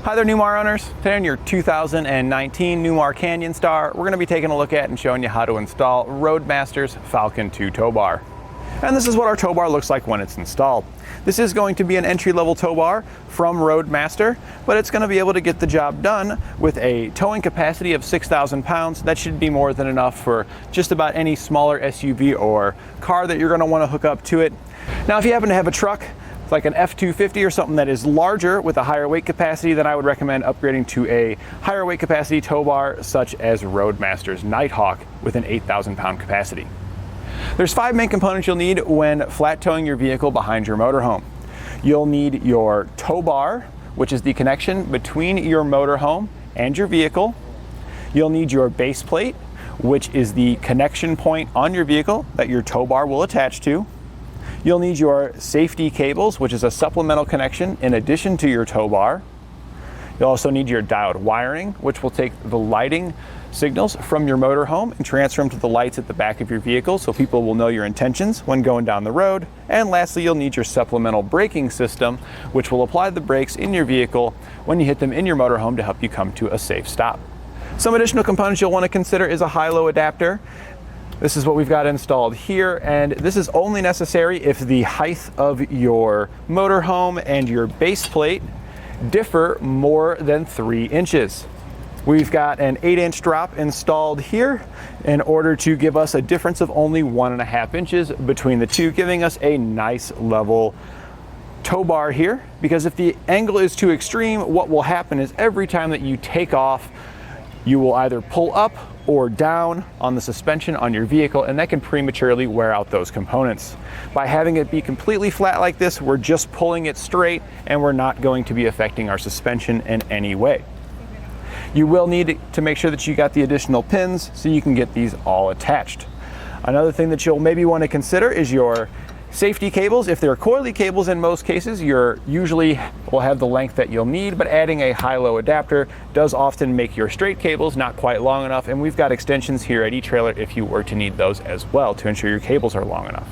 Hi there, Newmar owners. Today on your 2019 Newmar Canyon Star, we're going to be taking a look at and showing you how to install Roadmaster's Falcon 2 tow bar. And this is what our tow bar looks like when it's installed. This is going to be an entry-level tow bar from Roadmaster, but it's going to be able to get the job done with a towing capacity of 6,000 pounds. That should be more than enough for just about any smaller SUV or car that you're going to want to hook up to it. Now, if you happen to have a truck, like an F-250 or something that is larger with a higher weight capacity, then I would recommend upgrading to a higher weight capacity tow bar such as Roadmaster's Nighthawk with an 8,000 pound capacity. There's 5 main components you'll need when flat towing your vehicle behind your motorhome. You'll need your tow bar, which is the connection between your motorhome and your vehicle. You'll need your base plate, which is the connection point on your vehicle that your tow bar will attach to. You'll need your safety cables, which is a supplemental connection in addition to your tow bar. You'll also need your diode wiring, which will take the lighting signals from your motorhome and transfer them to the lights at the back of your vehicle so people will know your intentions when going down the road. And lastly, you'll need your supplemental braking system, which will apply the brakes in your vehicle when you hit them in your motorhome to help you come to a safe stop. Some additional components you'll want to consider is a high-low adapter. This is what we've got installed here, and this is only necessary if the height of your motorhome and your base plate differ more than 3 inches. We've got an 8-inch drop installed here in order to give us a difference of only 1.5 inches between the two, giving us a nice level tow bar here. Because if the angle is too extreme, what will happen is every time that you take off, you will either pull up or down on the suspension on your vehicle, and that can prematurely wear out those components. By having it be completely flat like this, we're just pulling it straight and we're not going to be affecting our suspension in any way. You will need to make sure that you got the additional pins so you can get these all attached. Another thing that you'll maybe want to consider is your safety cables. If they're coily cables, in most cases, you're usually will have the length that you'll need, but adding a high-low adapter does often make your straight cables not quite long enough, and we've got extensions here at eTrailer if you were to need those as well to ensure your cables are long enough.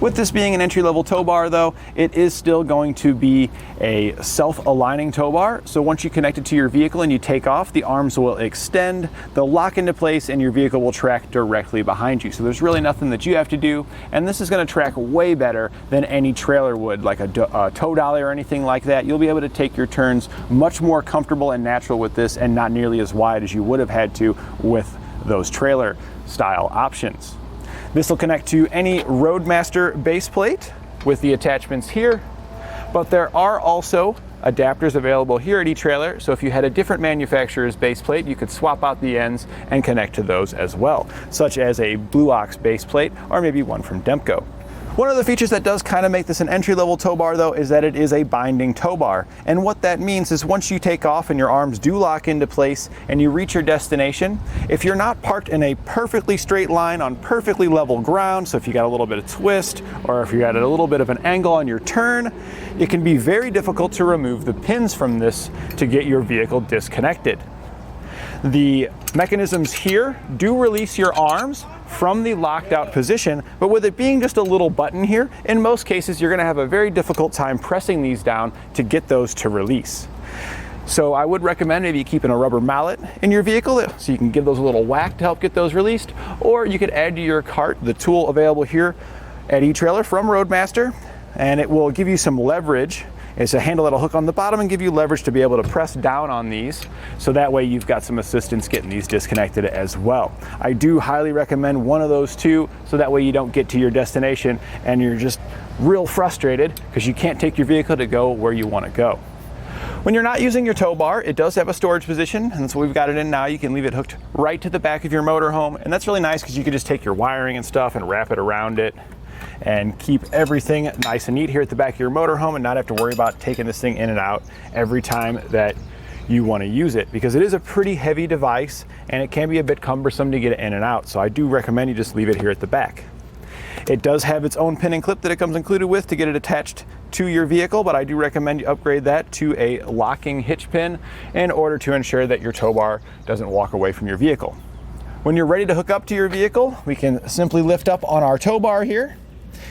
With this being an entry-level tow bar though, it is still going to be a self-aligning tow bar. So once you connect it to your vehicle and you take off, the arms will extend, they'll lock into place, and your vehicle will track directly behind you. So there's really nothing that you have to do, and this is going to track way better than any trailer would, like a tow dolly or anything like that. You'll be able to take your turns much more comfortable and natural with this, and not nearly as wide as you would have had to with those trailer style options. This will connect to any Roadmaster base plate with the attachments here, but there are also adapters available here at eTrailer, so if you had a different manufacturer's base plate, you could swap out the ends and connect to those as well, such as a Blue Ox base plate or maybe one from Demco. One of the features that does kind of make this an entry-level tow bar though is that it is a binding tow bar. And what that means is once you take off and your arms do lock into place and you reach your destination, if you're not parked in a perfectly straight line on perfectly level ground, so if you got a little bit of twist or if you got a little bit of an angle on your turn, it can be very difficult to remove the pins from this to get your vehicle disconnected. The mechanisms here do release your arms from the locked out position, but with it being just a little button here, in most cases you're going to have a very difficult time pressing these down to get those to release. So I would recommend maybe keeping a rubber mallet in your vehicle so you can give those a little whack to help get those released, or you could add to your cart the tool available here at eTrailer from Roadmaster, and it will give you some leverage. It's a handle that'll hook on the bottom and give you leverage to be able to press down on these, so that way you've got some assistance getting these disconnected as well. I do highly recommend one of those two, so that way you don't get to your destination and you're just real frustrated because you can't take your vehicle to go where you want to go. When you're not using your tow bar, it does have a storage position, and that's what we've got it in now. You can leave it hooked right to the back of your motorhome, and that's really nice because you can just take your wiring and stuff and wrap it around it and keep everything nice and neat here at the back of your motorhome and not have to worry about taking this thing in and out every time that you want to use it, because it is a pretty heavy device and it can be a bit cumbersome to get it in and out. So I do recommend you just leave it here at the back. It does have its own pin and clip that it comes included with to get it attached to your vehicle, but I do recommend you upgrade that to a locking hitch pin in order to ensure that your tow bar doesn't walk away from your vehicle. When you're ready to hook up to your vehicle, we can simply lift up on our tow bar here.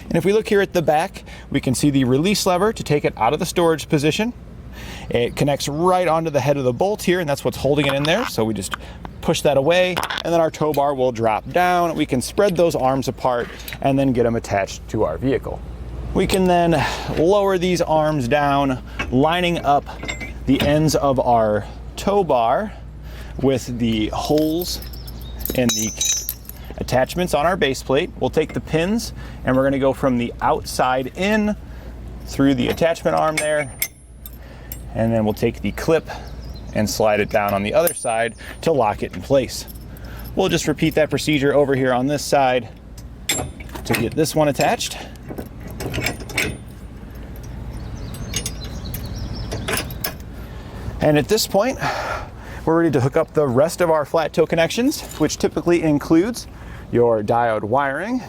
And if we look here at the back, we can see the release lever to take it out of the storage position. It connects right onto the head of the bolt here, and that's what's holding it in there. So we just push that away, and then our tow bar will drop down. We can spread those arms apart and then get them attached to our vehicle. We can then lower these arms down, lining up the ends of our tow bar with the holes in the attachments on our base plate. We'll take the pins and we're going to go from the outside in through the attachment arm there, and then we'll take the clip and slide it down on the other side to lock it in place. We'll just repeat that procedure over here on this side to get this one attached. And at this point, we're ready to hook up the rest of our flat tow connections, which typically includes your diode wiring,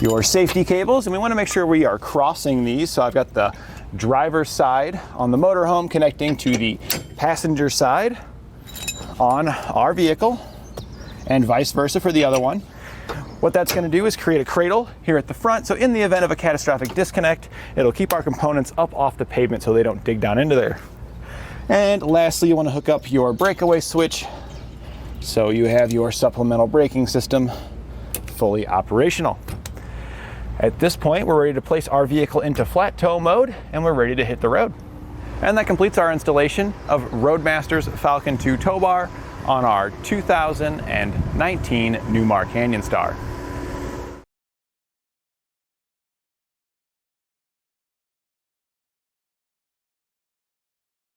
your safety cables, and we want to make sure we are crossing these. So I've got the driver's side on the motorhome connecting to the passenger side on our vehicle, and vice versa for the other one. What that's going to do is create a cradle here at the front, so in the event of a catastrophic disconnect, it'll keep our components up off the pavement so they don't dig down into there. And lastly, you want to hook up your breakaway switch so you have your supplemental braking system fully operational. At this point, we're ready to place our vehicle into flat tow mode, and we're ready to hit the road. And that completes our installation of Roadmaster's Falcon 2 Tow Bar on our 2019 Newmar Canyon Star.